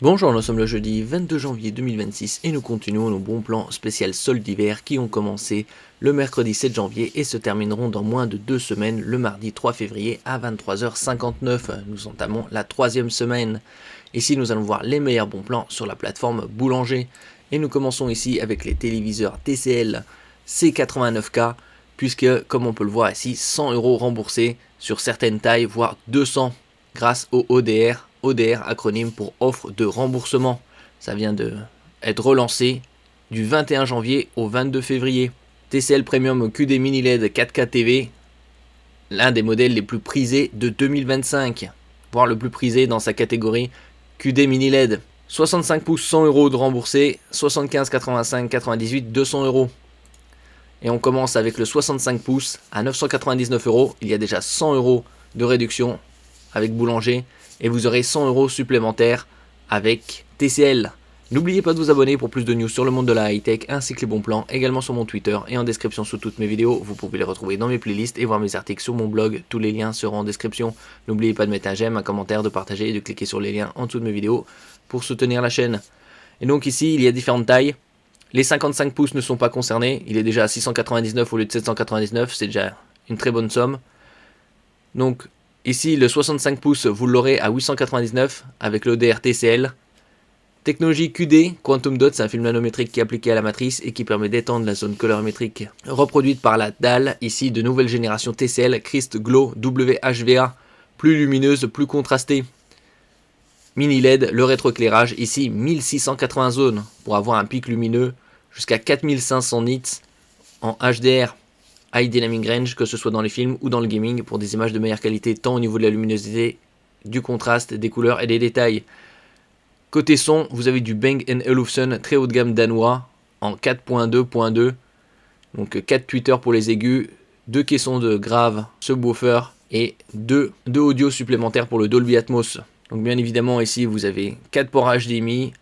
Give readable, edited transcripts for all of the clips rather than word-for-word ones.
Bonjour, nous sommes le jeudi 22 janvier 2026 et nous continuons nos bons plans spécial soldes d'hiver qui ont commencé le mercredi 7 janvier et se termineront dans moins de 2 semaines le mardi 3 février à 23h59. Nous entamons la troisième semaine. Ici nous allons voir les meilleurs bons plans sur la plateforme Boulanger et nous commençons ici avec les téléviseurs TCL C89K puisque comme on peut le voir ici 100 € remboursés sur certaines tailles voire 200 grâce au ODR. ODR, acronyme pour offre de remboursement. Ça vient d'être relancé du 21 janvier au 22 février. TCL Premium QD Mini LED 4K TV, l'un des modèles les plus prisés de 2025, voire le plus prisé dans sa catégorie QD Mini LED. 65 pouces 100 € de remboursé, 75, 85, 98, 200 €. Et on commence avec le 65 pouces à 999 €. Il y a déjà 100 € de réduction avec Boulanger. Et vous aurez 100 € supplémentaires avec TCL. N'oubliez pas de vous abonner pour plus de news sur le monde de la high-tech ainsi que les bons plans, également sur mon Twitter et en description sous toutes mes vidéos. Vous pouvez les retrouver dans mes playlists et voir mes articles sur mon blog. Tous les liens seront en description. N'oubliez pas de mettre un j'aime, un commentaire, de partager et de cliquer sur les liens en dessous de mes vidéos pour soutenir la chaîne. Et donc ici, il y a différentes tailles. Les 55 pouces ne sont pas concernés. Il est déjà à 699 au lieu de 799. C'est déjà une très bonne somme. Donc ici, le 65 pouces, vous l'aurez à 899 avec l'ODR TCL. Technologie QD, Quantum Dot, c'est un film nanométrique qui est appliqué à la matrice et qui permet d'étendre la zone colorimétrique reproduite par la dalle. Ici, de nouvelle génération TCL, Crist Glow WHVA, plus lumineuse, plus contrastée. Mini LED, le rétroéclairage, ici 1680 zones pour avoir un pic lumineux jusqu'à 4500 nits en HDR. High Dynamic Range, que ce soit dans les films ou dans le gaming, pour des images de meilleure qualité, tant au niveau de la luminosité, du contraste, des couleurs et des détails. Côté son, vous avez du Bang & Olufsen très haut de gamme danois en 4.2.2, donc 4 tweeters pour les aigus, 2 caissons de grave, subwoofer et 2 audios supplémentaires pour le Dolby Atmos. Donc bien évidemment ici vous avez 4 ports HDMI,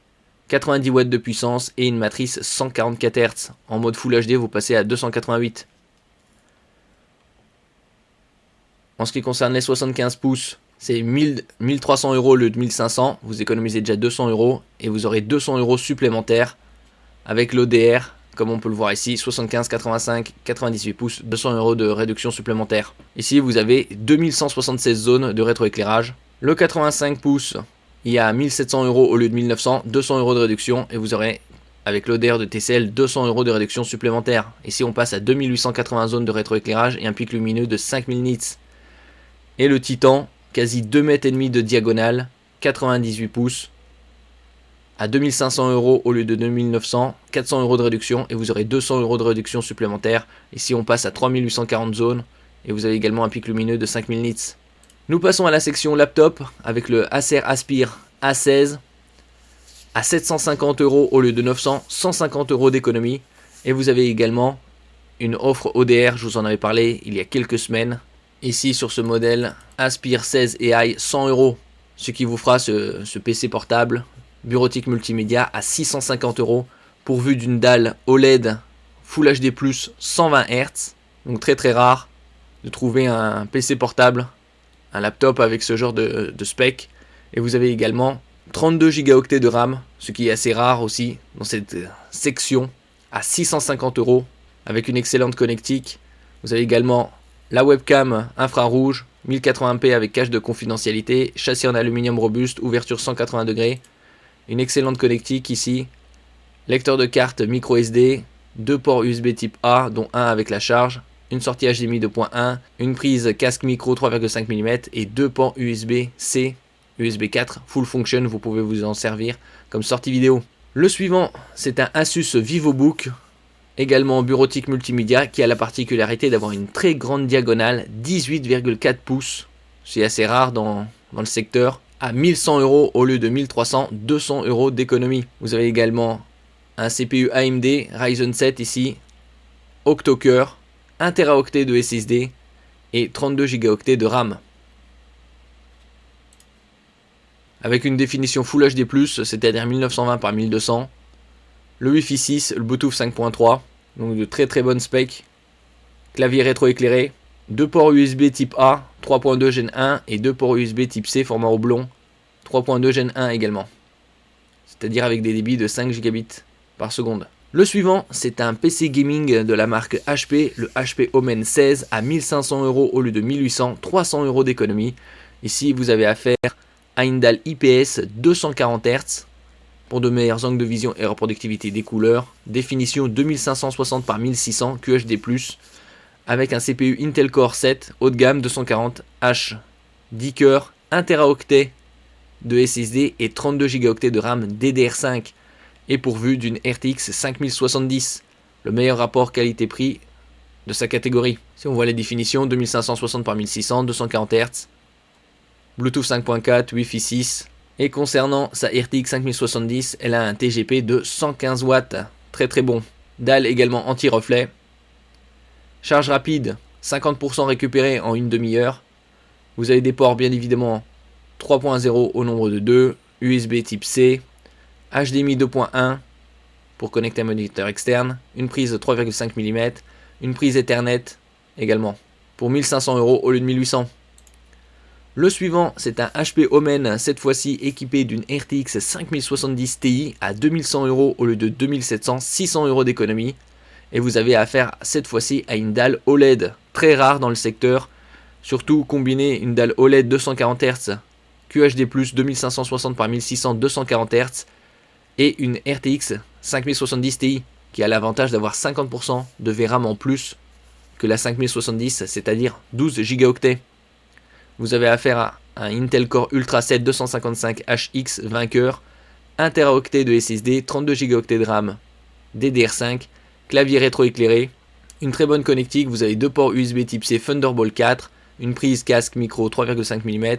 90 watts de puissance et une matrice 144 Hz. En mode Full HD vous passez à 288. En ce qui concerne les 75 pouces, c'est 1300 € au lieu de 1500. Vous économisez déjà 200 € et vous aurez 200 € supplémentaires avec l'ODR. Comme on peut le voir ici, 75, 85, 98 pouces, 200 € de réduction supplémentaire. Ici, vous avez 2176 zones de rétroéclairage. Le 85 pouces, il y a 1700 € au lieu de 1900, 200 € de réduction et vous aurez avec l'ODR de TCL 200 € de réduction supplémentaire. Ici, on passe à 2880 zones de rétroéclairage et un pic lumineux de 5000 nits. Et le Titan, quasi 2,5 mètres de diagonale, 98 pouces, à 2500 € au lieu de 2900, 400 € de réduction et vous aurez 200 € de réduction supplémentaire. Ici on passe à 3840 zones et vous avez également un pic lumineux de 5000 nits. Nous passons à la section laptop avec le Acer Aspire A16 à 750 € au lieu de 900, 150 € d'économie. Et vous avez également une offre ODR, je vous en avais parlé il y a quelques semaines. Ici sur ce modèle Aspire 16 AI 100 €, ce qui vous fera ce PC portable bureautique multimédia à 650 € pourvu d'une dalle OLED Full HD+, 120 Hz. Donc très très rare de trouver un PC portable, un laptop avec ce genre de spec. Et vous avez également 32 Go de RAM, ce qui est assez rare aussi dans cette section, à 650 € avec une excellente connectique. Vous avez également la webcam infrarouge, 1080p avec cache de confidentialité, châssis en aluminium robuste, ouverture 180 degrés, une excellente connectique ici, lecteur de carte micro SD, 2 ports USB type A dont un avec la charge, une sortie HDMI 2.1, une prise casque micro 3,5 mm et 2 ports USB-C, USB 4 full function, vous pouvez vous en servir comme sortie vidéo. Le suivant, c'est un Asus VivoBook, également bureautique multimédia, qui a la particularité d'avoir une très grande diagonale, 18,4 pouces, c'est assez rare dans le secteur, à 1100 € au lieu de 1300, 200 € d'économie. Vous avez également un CPU AMD Ryzen 7 ici, octo-cœur, 1 Teraoctet de SSD et 32 Go de RAM. Avec une définition Full HD+, c'est-à-dire 1920 par 1200, le Wi-Fi 6, le Bluetooth 5.3, donc de très très bonnes specs, clavier rétroéclairé, 2 ports USB type A, 3.2 Gen 1 et 2 ports USB type C format oblong, 3.2 Gen 1 également. c'est-à-dire avec des débits de 5 gigabits par seconde. Le suivant, c'est un PC gaming de la marque HP, le HP Omen 16 à 1500 € au lieu de 1800, 300 € d'économie. Ici, vous avez affaire à une dalle IPS 240 Hz pour de meilleurs angles de vision et reproductivité des couleurs. Définition 2560 par 1600 QHD+, avec un CPU Intel Core 7 haut de gamme 240H, 10 cœurs, 1 Teraoctet de SSD et 32 Go de RAM DDR5 et pourvu d'une RTX 5070, le meilleur rapport qualité-prix de sa catégorie. Si on voit les définitions, 2560 par 1600, 240 Hz, Bluetooth 5.4, Wi-Fi 6. Et concernant sa RTX 5070, elle a un TGP de 115 watts, très très bon. Dalle également anti-reflet. Charge rapide, 50% récupérée en une demi-heure. Vous avez des ports bien évidemment 3.0 au nombre de 2, USB type C, HDMI 2.1 pour connecter un moniteur externe, une prise 3,5 mm, une prise Ethernet également, pour 1500 € au lieu de 1800. Le suivant, c'est un HP Omen, cette fois-ci équipé d'une RTX 5070 Ti à 2100 € au lieu de 2700, 600 € d'économie. Et vous avez affaire cette fois-ci à une dalle OLED, très rare dans le secteur, surtout combiner une dalle OLED 240 Hz, QHD+, 2560 par 1600, 240 Hz, et une RTX 5070 Ti, qui a l'avantage d'avoir 50% de VRAM en plus que la 5070, c'est-à-dire 12 Go. Vous avez affaire à un Intel Core Ultra 7 255HX 20 cœurs, 1 Teraoctet de SSD, 32 Go de RAM DDR5, clavier rétroéclairé, une très bonne connectique, vous avez deux ports USB type C Thunderbolt 4, une prise casque micro 3,5 mm,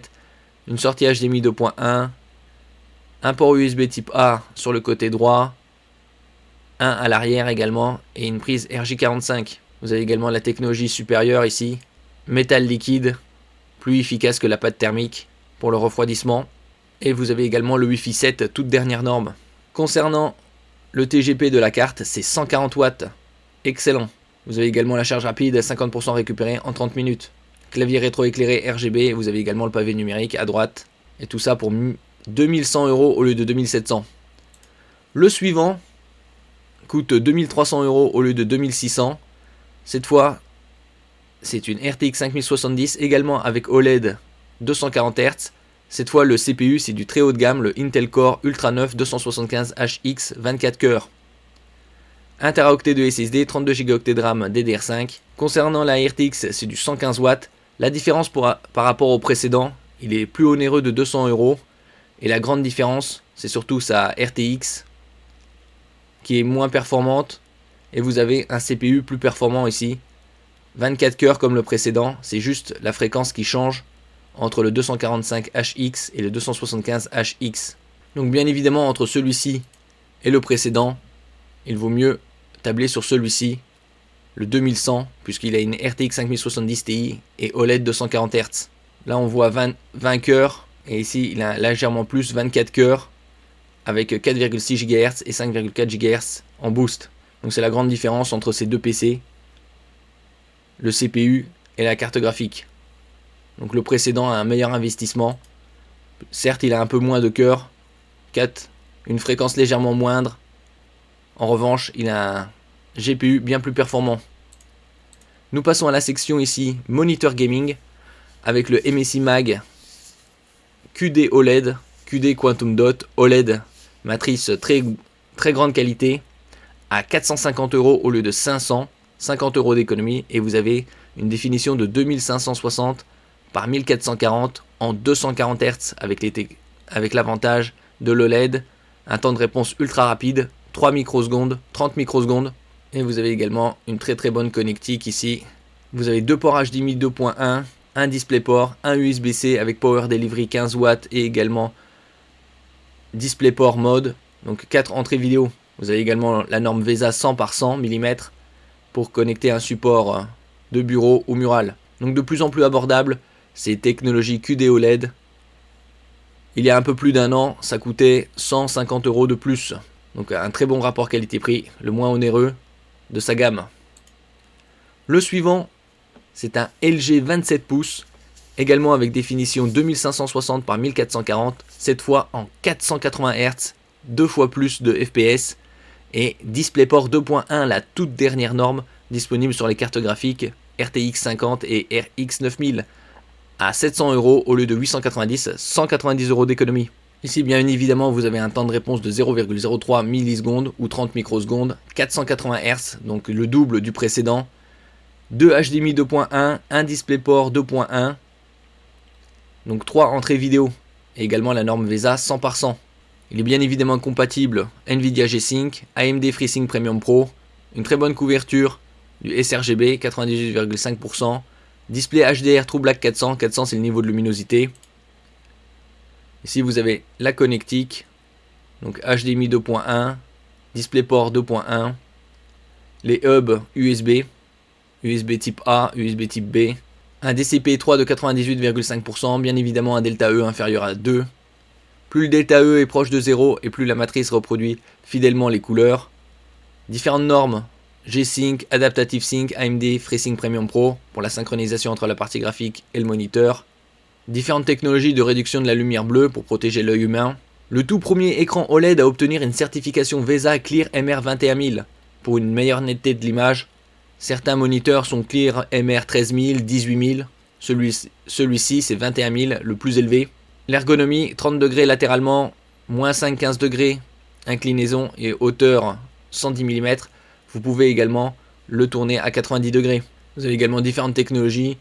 une sortie HDMI 2.1, un port USB type A sur le côté droit, un à l'arrière également, et une prise RJ45. Vous avez également la technologie supérieure ici, métal liquide, plus efficace que la pâte thermique pour le refroidissement. Et vous avez également le Wi-Fi 7, toute dernière norme. Concernant le TGP de la carte, c'est 140 watts. Excellent. Vous avez également la charge rapide, 50% récupérée en 30 minutes. Clavier rétroéclairé RGB, vous avez également le pavé numérique à droite. Et tout ça pour 2100 € au lieu de 2700. Le suivant coûte 2300 € au lieu de 2600. Cette fois, c'est une RTX 5070 également avec OLED 240 Hz. Cette fois, le CPU, c'est du très haut de gamme, le Intel Core Ultra 9 275HX 24 cœurs. 1 Teraoctet de SSD, 32 Go de RAM DDR5. Concernant la RTX, c'est du 115 watts. La différence par rapport au précédent, il est plus onéreux de 200 €. Et la grande différence, c'est surtout sa RTX, qui est moins performante. Et vous avez un CPU plus performant ici. 24 cœurs comme le précédent, c'est juste la fréquence qui change entre le 245HX et le 275HX. Donc bien évidemment, entre celui-ci et le précédent, il vaut mieux tabler sur celui-ci, le 2100, puisqu'il a une RTX 5070 Ti et OLED 240 Hz. Là on voit 20 cœurs, et ici il a légèrement plus, 24 cœurs, avec 4,6 GHz et 5,4 GHz en boost. Donc c'est la grande différence entre ces deux PC, le CPU et la carte graphique. Donc le précédent a un meilleur investissement. Certes, il a un peu moins de cœurs, 4, une fréquence légèrement moindre. En revanche, il a un GPU bien plus performant. Nous passons à la section ici, Moniteur Gaming, avec le MSI Mag QD OLED, QD Quantum Dot OLED, matrice très grande qualité, à 450 € au lieu de 500, 50 € d'économie, et vous avez une définition de 2560 par 1440 en 240 Hz avec l'avantage de l'OLED, un temps de réponse ultra rapide, 3 microsecondes, 30 microsecondes, et vous avez également une très bonne connectique ici. Vous avez deux ports HDMI 2.1, un DisplayPort, un USB-C avec Power Delivery 15 watts et également DisplayPort Mode, donc 4 entrées vidéo. Vous avez également la norme VESA 100 par 100 mm pour connecter un support de bureau ou mural. Donc de plus en plus abordable, ces technologies QD OLED. Il y a un peu plus d'un an, ça coûtait 150 € de plus. Donc un très bon rapport qualité-prix, le moins onéreux de sa gamme. Le suivant, c'est un LG 27 pouces, également avec définition 2560 par 1440, cette fois en 480 Hz, 2 fois plus de FPS, et DisplayPort 2.1, la toute dernière norme disponible sur les cartes graphiques RTX 50 et RX 9000 à 700 € au lieu de 890, 190 € d'économie. Ici, bien évidemment, vous avez un temps de réponse de 0,03 millisecondes ou 30 microsecondes, 480 Hz, donc le double du précédent, 2 HDMI 2.1, un DisplayPort 2.1, donc 3 entrées vidéo, et également la norme VESA 100 par 100. Il est bien évidemment compatible Nvidia G-Sync, AMD FreeSync Premium Pro, une très bonne couverture du sRGB 98,5%, display HDR True Black 400, 400 c'est le niveau de luminosité. Ici vous avez la connectique, donc HDMI 2.1, DisplayPort 2.1, les hubs USB, USB type A, USB type B, un DCP3 de 98,5%, bien évidemment un delta E inférieur à 2. Plus le delta E est proche de 0 et plus la matrice reproduit fidèlement les couleurs. Différentes normes, G-Sync, Adaptative Sync, AMD FreeSync Premium Pro pour la synchronisation entre la partie graphique et le moniteur. Différentes technologies de réduction de la lumière bleue pour protéger l'œil humain. Le tout premier écran OLED à obtenir une certification VESA Clear MR 21000 pour une meilleure netteté de l'image. Certains moniteurs sont Clear MR 13000, 18000, celui-ci c'est 21000, le plus élevé. L'ergonomie, 30 degrés latéralement, moins 5, 15 degrés, inclinaison et hauteur 110 mm. Vous pouvez également le tourner à 90 degrés. Vous avez également différentes technologies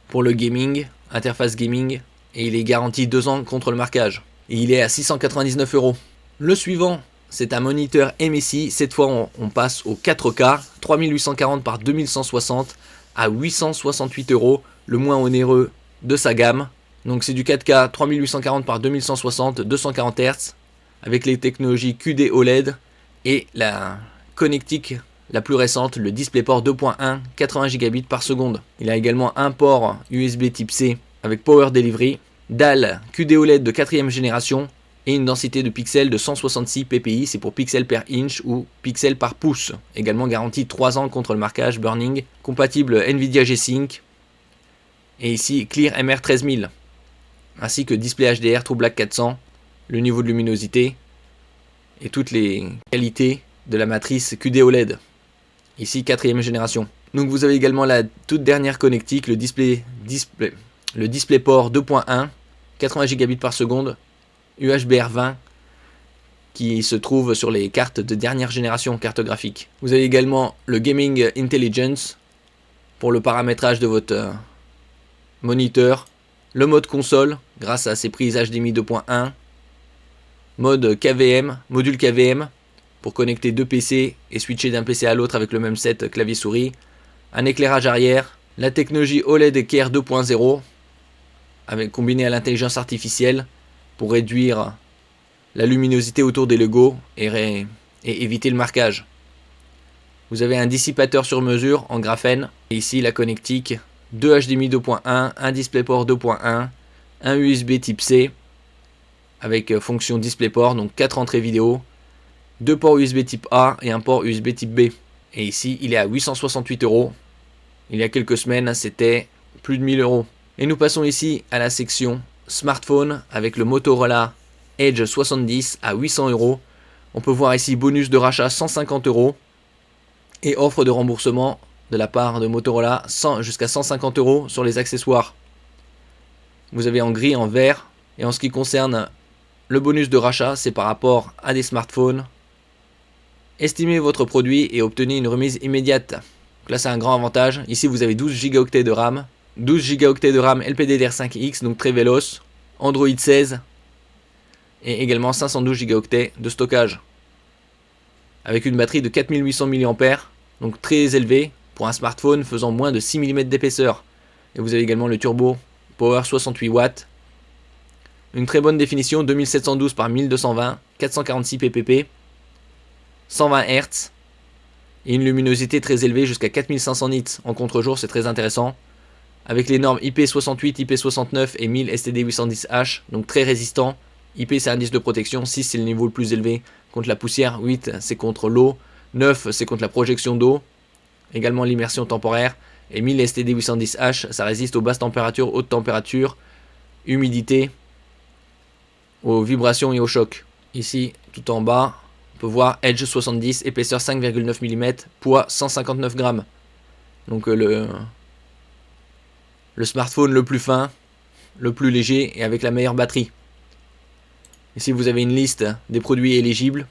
pour le gaming, interface gaming, et il est garanti 2 ans contre le marquage. Et il est à 699 €. Le suivant, c'est un moniteur MSI. Cette fois, on passe au 4K, 3840 par 2160 à 868 €, le moins onéreux de sa gamme. Donc c'est du 4K 3840 par 2160, 240 Hz, avec les technologies QD OLED et la connectique la plus récente, le DisplayPort 2.1, 80 Gbps par seconde. Il a également un port USB type C avec Power Delivery, dalle QD OLED de 4ème génération et une densité de pixels de 166 ppi, c'est pour pixels per inch ou pixels par pouce. Également garantie 3 ans contre le marquage, burning, compatible Nvidia G-Sync et ici Clear MR 13000. Ainsi que display HDR True Black 400, le niveau de luminosité et toutes les qualités de la matrice QD OLED. Ici 4ème génération. Donc vous avez également la toute dernière connectique, le DisplayPort 2.1, 80 Gbps par seconde, UHBR 20, qui se trouve sur les cartes de dernière génération, cartes graphiques. Vous avez également le Gaming Intelligence pour le paramétrage de votre moniteur. Le mode console, grâce à ses prises HDMI 2.1, mode KVM, module KVM, pour connecter 2 PC et switcher d'un PC à l'autre avec le même set clavier-souris, un éclairage arrière, la technologie OLED Care 2.0, combinée à l'intelligence artificielle, pour réduire la luminosité autour des logos et éviter le marquage. Vous avez un dissipateur sur mesure en graphène, et ici la connectique, 2 HDMI 2.1, un DisplayPort 2.1, un USB type C avec fonction DisplayPort, donc 4 entrées vidéo, 2 ports USB type A et un port USB type B. Et ici il est à 868 €. Il y a quelques semaines c'était plus de 1000 €. Et nous passons ici à la section smartphone avec le Motorola Edge 70 à 800 €. On peut voir ici bonus de rachat 150 € et offre de remboursement de la part de Motorola jusqu'à 150 € sur les accessoires. Vous avez en gris, en vert, et en ce qui concerne le bonus de rachat, c'est par rapport à des smartphones. Estimez votre produit et obtenez une remise immédiate. Donc là c'est un grand avantage. Ici vous avez 12 Go de RAM, 12 Go de RAM LPDDR5X, donc très véloce, Android 16 et également 512 Go de stockage. Avec une batterie de 4800 mAh, donc très élevée pour un smartphone faisant moins de 6 mm d'épaisseur. Et vous avez également le turbo Power 68 watts. Une très bonne définition, 2712 par 1220, 446 ppp, 120 Hz et une luminosité très élevée jusqu'à 4500 nits en contre-jour, c'est très intéressant. Avec les normes IP68, IP69 et 1000 STD810H, donc très résistant. IP c'est indice de protection, 6 c'est le niveau le plus élevé contre la poussière, 8 c'est contre l'eau, 9 c'est contre la projection d'eau, également l'immersion temporaire, et 1000 STD810H ça résiste aux basses températures, hautes températures, humidité, aux vibrations et aux chocs. Ici, tout en bas, on peut voir Edge 70, épaisseur 5,9 mm, poids 159 grammes. Donc le smartphone le plus fin, le plus léger et avec la meilleure batterie. Ici, vous avez une liste des produits éligibles,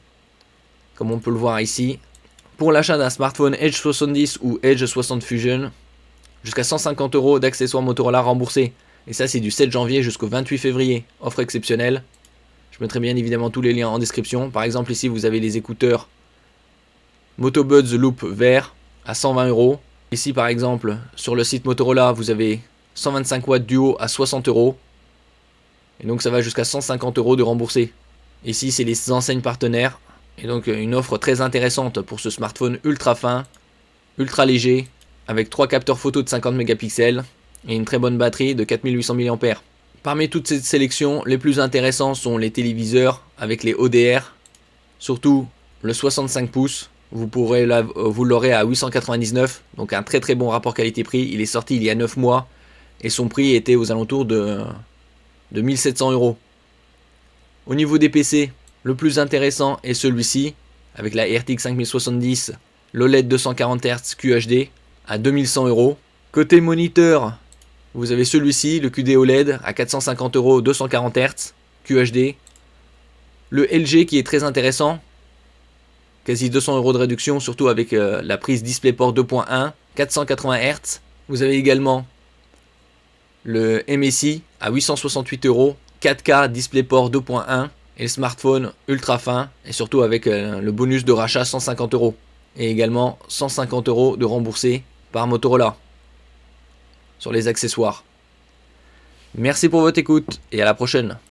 comme on peut le voir ici. Pour l'achat d'un smartphone Edge 70 ou Edge 60 Fusion, jusqu'à 150 € d'accessoires Motorola remboursés. Et ça, c'est du 7 janvier jusqu'au 28 février. Offre exceptionnelle. Je mettrai bien évidemment tous les liens en description. Par exemple, ici, vous avez les écouteurs Moto Buds Loop vert à 120 €. Ici, par exemple, sur le site Motorola, vous avez 125 watts duo à 60 €. Et donc, ça va jusqu'à 150 € de remboursé. Ici, c'est les enseignes partenaires. Et donc, une offre très intéressante pour ce smartphone ultra fin, ultra léger, avec 3 capteurs photo de 50 mégapixels et une très bonne batterie de 4800 mAh. Parmi toutes ces sélections, les plus intéressants sont les téléviseurs avec les ODR, surtout le 65 pouces. Vous l'aurez à 899, donc un très bon rapport qualité-prix. Il est sorti il y a 9 mois et son prix était aux alentours de 1700 €. Au niveau des PC, le plus intéressant est celui-ci, avec la RTX 5070, l'OLED 240 Hz QHD à 2100 €. Côté moniteur, vous avez celui-ci, le QD OLED à 450 € 240 Hz QHD. Le LG qui est très intéressant, quasi 200 € de réduction, surtout avec la prise DisplayPort 2.1, 480 Hz. Vous avez également le MSI à 868 €, 4K DisplayPort 2.1 et le smartphone ultra fin et surtout avec le bonus de rachat 150 € et également 150 € de remboursé par Motorola sur les accessoires. Merci pour votre écoute et à la prochaine.